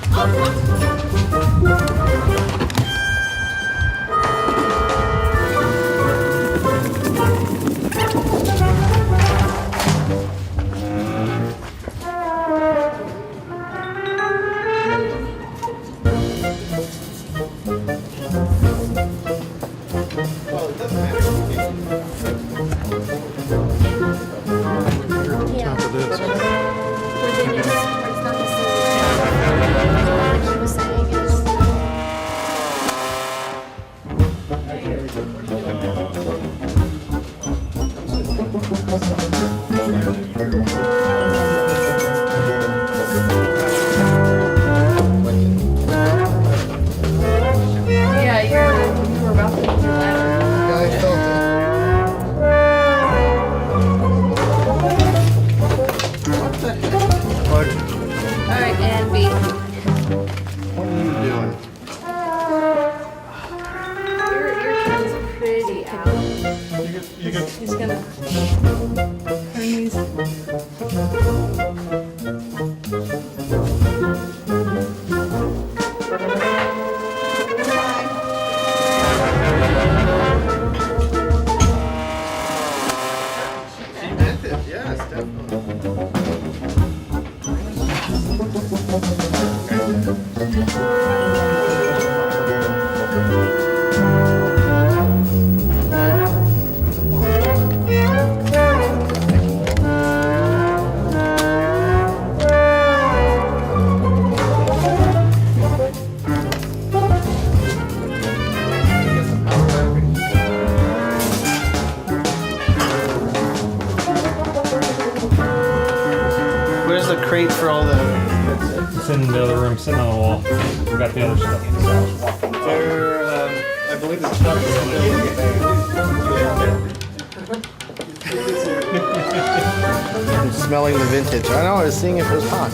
Top of this. Yeah, you were about to do that. Yeah, I felt it. What the heck? What Alright, and B. are you doing? Your turn is pretty out. You can He's gonna turn these. She meant it, yes, definitely. Where's the crate for all the? It's in the other room, sitting on the wall. We got the other stuff. There, I believe the stuff is I'm smelling the vintage. I know, I was seeing if it was hot.